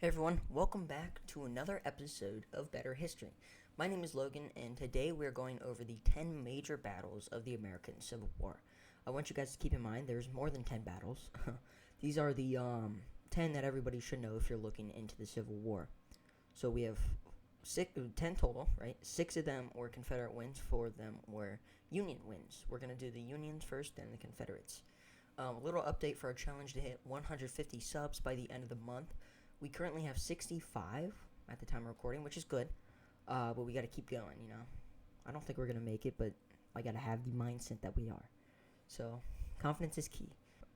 Hey everyone, welcome back to another episode of Better History. My name is Logan, and today we're going over the 10 major battles of the American Civil War. I want you guys to keep in mind there's more than 10 battles. These are the 10 that everybody should know if you're looking into the Civil War. So we have 10 total, right? 6 of them were Confederate wins, 4 of them were Union wins. We're going to do the Unions first, then the Confederates. A little update for our challenge to hit 150 subs by the end of the month. We currently have 65 at the time of recording, which is good, but we got to keep going, I don't think we're going to make it, but I got to have the mindset that we are. So, confidence is key,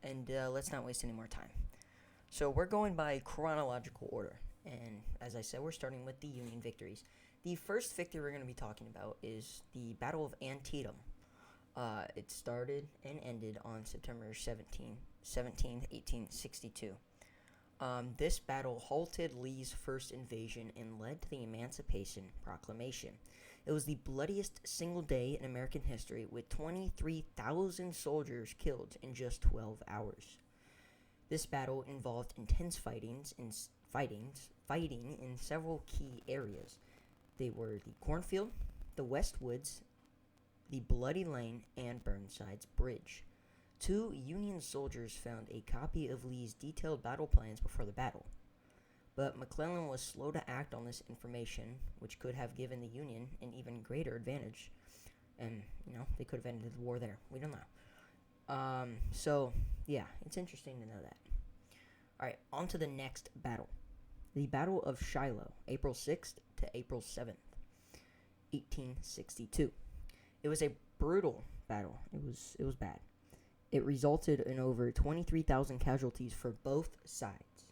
and let's not waste any more time. So, we're going by chronological order, and as I said, we're starting with the Union victories. The first victory we're going to be talking about is the Battle of Antietam. It started and ended on September 17th, 1862. This battle halted Lee's first invasion and led to the Emancipation Proclamation. It was the bloodiest single day in American history, with 23,000 soldiers killed in just 12 hours. This battle involved intense fighting in several key areas. They were the Cornfield, the West Woods, the Bloody Lane, and Burnside's Bridge. 2 Union soldiers found a copy of Lee's detailed battle plans before the battle, but McClellan was slow to act on this information, which could have given the Union an even greater advantage, and, they could have ended the war there. We don't know. It's interesting to know that. Alright, on to the next battle. The Battle of Shiloh, April 6th to April 7th, 1862. It was a brutal battle. It was bad. It resulted in over 23,000 casualties for both sides,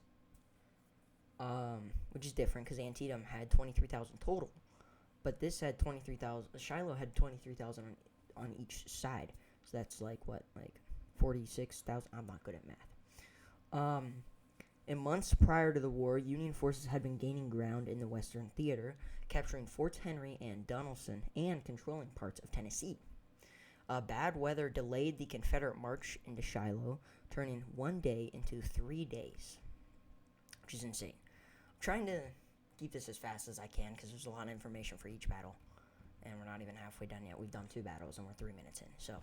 which is different because Antietam had 23,000 total, but this had 23,000. Shiloh had 23,000 on each side, so that's like 46,000. I'm not good at math. In months prior to the war, Union forces had been gaining ground in the Western Theater, capturing Forts Henry and Donelson, and controlling parts of Tennessee. Bad weather delayed the Confederate march into Shiloh, turning 1 day into 3 days, which is insane. I'm trying to keep this as fast as I can because there's a lot of information for each battle, and we're not even halfway done yet. We've done 2 battles, and we're 3 minutes in, so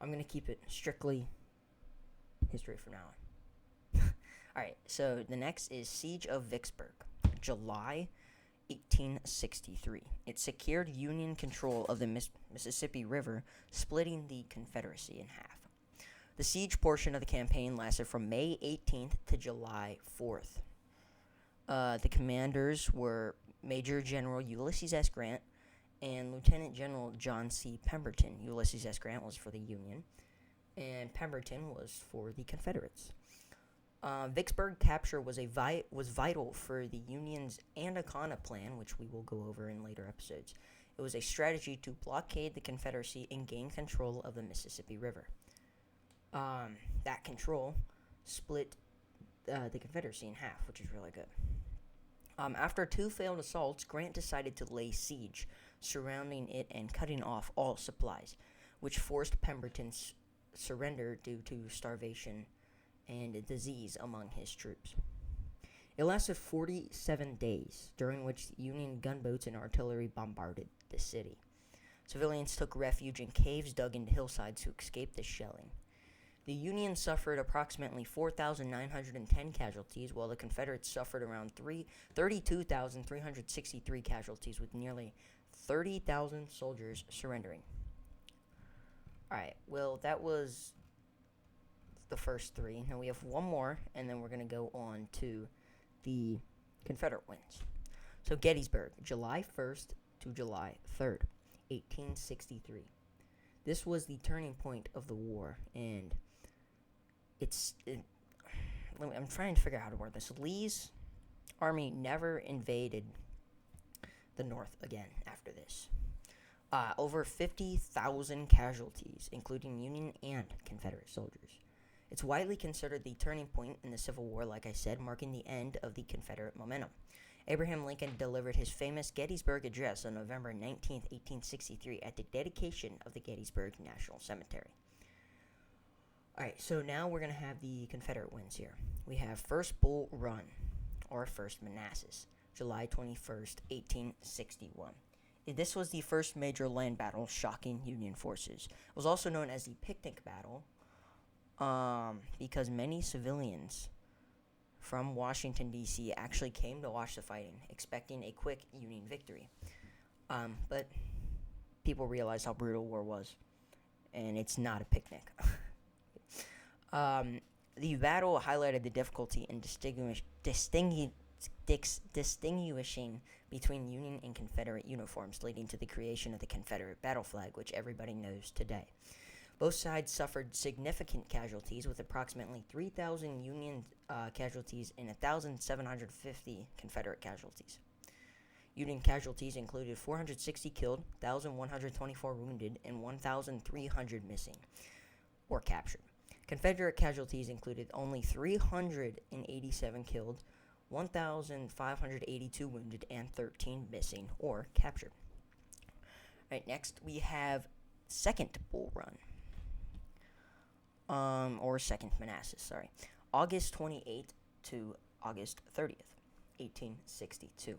I'm going to keep it strictly history from now on. Alright, so the next is Siege of Vicksburg, July 1863. It secured Union control of the Mississippi River, splitting the Confederacy in half. The siege portion of the campaign lasted from May 18th to July 4th. The commanders were Major General Ulysses S. Grant and Lieutenant General John C. Pemberton. Ulysses S. Grant was for the Union, and Pemberton was for the Confederates. Vicksburg capture was vital for the Union's Anaconda Plan, which we will go over in later episodes. It was a strategy to blockade the Confederacy and gain control of the Mississippi River. That control split the Confederacy in half, which is really good. After 2 failed assaults, Grant decided to lay siege, surrounding it and cutting off all supplies, which forced Pemberton's surrender due to starvation and disease among his troops. It lasted 47 days, during which Union gunboats and artillery bombarded the city. Civilians took refuge in caves dug into hillsides to escape the shelling. The Union suffered approximately 4,910 casualties, while the Confederates suffered around 32,363 casualties, with nearly 30,000 soldiers surrendering. Alright, well, that was the first 3. Now we have one more, and then we're going to go on to the Confederate wins. So Gettysburg, July 1st to July 3rd, 1863. This was the turning point of the war, and I'm trying to figure out how to word this. Lee's army never invaded the North again after this. Over 50,000 casualties, including Union and Confederate soldiers. It's widely considered the turning point in the Civil War, like I said, marking the end of the Confederate momentum. Abraham Lincoln delivered his famous Gettysburg Address on November 19, 1863, at the dedication of the Gettysburg National Cemetery. Alright, so now we're going to have the Confederate wins here. We have First Bull Run, or First Manassas, July 21st, 1861. This was the first major land battle shocking Union forces. It was also known as the Picnic Battle because many civilians from Washington, D.C. actually came to watch the fighting, expecting a quick Union victory. But people realized how brutal war was, and it's not a picnic. The battle highlighted the difficulty in distinguishing between Union and Confederate uniforms, leading to the creation of the Confederate battle flag, which everybody knows today. Both sides suffered significant casualties, with approximately 3,000 Union casualties and 1,750 Confederate casualties. Union casualties included 460 killed, 1,124 wounded, and 1,300 missing or captured. Confederate casualties included only 387 killed, 1,582 wounded, and 13 missing or captured. Alright, next we have Second Bull Run. Or Second Manassas, sorry. August 28th to August 30th, 1862.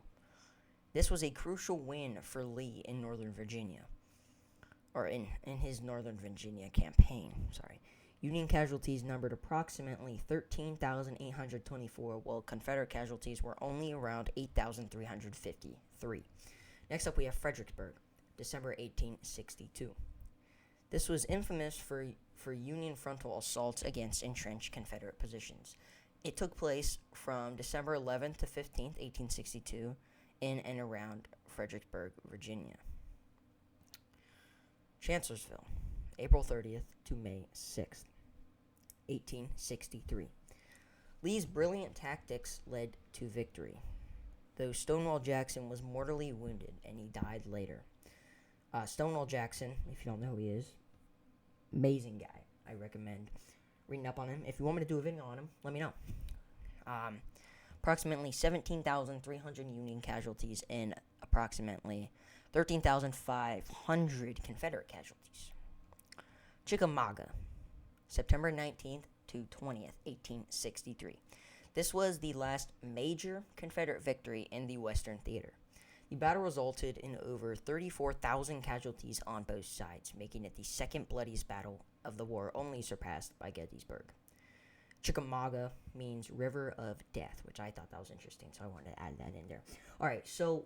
This was a crucial win for Lee in Northern Virginia. Or in his Northern Virginia campaign, sorry. Union casualties numbered approximately 13,824, while Confederate casualties were only around 8,353. Next up, we have Fredericksburg, December 1862. This was infamous for Union frontal assaults against entrenched Confederate positions. It took place from December 11th to 15th, 1862, in and around Fredericksburg, Virginia. Chancellorsville, April 30th to May 6th, 1863. Lee's brilliant tactics led to victory, though Stonewall Jackson was mortally wounded and he died later. Stonewall Jackson, if you don't know who he is, amazing guy. I recommend reading up on him. If you want me to do a video on him, let me know. Approximately 17,300 Union casualties and approximately 13,500 Confederate casualties. Chickamauga, September 19th to 20th, 1863. This was the last major Confederate victory in the Western Theater. The battle resulted in over 34,000 casualties on both sides, making it the second bloodiest battle of the war, only surpassed by Gettysburg. Chickamauga means River of Death, which I thought that was interesting, so I wanted to add that in there. Alright, so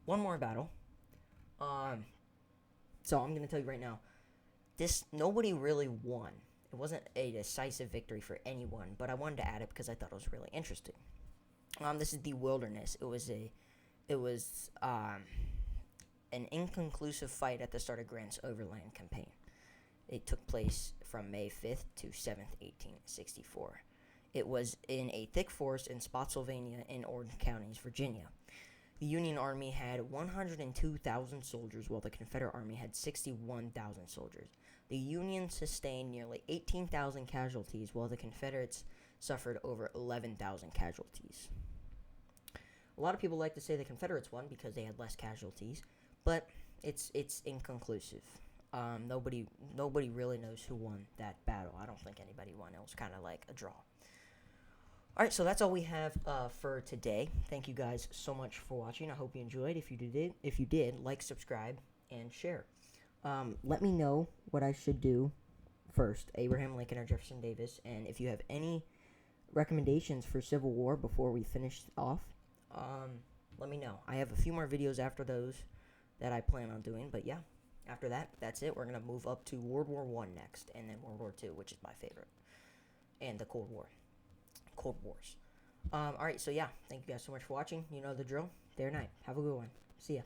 one more battle. So I'm going to tell you right now, nobody really won. It wasn't a decisive victory for anyone, but I wanted to add it because I thought it was really interesting. This is the Wilderness. It was an inconclusive fight at the start of Grant's Overland Campaign. It took place from May 5th to 7th, 1864. It was in a thick forest in Spotsylvania and Orange counties, Virginia. The Union Army had 102,000 soldiers, while the Confederate Army had 61,000 soldiers. The Union sustained nearly 18,000 casualties, while the Confederates suffered over 11,000 casualties. A lot of people like to say the Confederates won because they had less casualties, but it's inconclusive. Nobody really knows who won that battle. I don't think anybody won. It was kind of like a draw. Alright, so that's all we have for today. Thank you guys so much for watching. I hope you enjoyed. If you did, like, subscribe, and share. Let me know what I should do first, Abraham Lincoln or Jefferson Davis, and if you have any recommendations for Civil War before we finish off, let me know. I have a few more videos after those that I plan on doing, but yeah, after that, that's it. We're going to move up to World War I next, and then World War II, which is my favorite, and the Cold Wars. Alright, so yeah, thank you guys so much for watching. You know the drill. Day or night. Have a good one. See ya.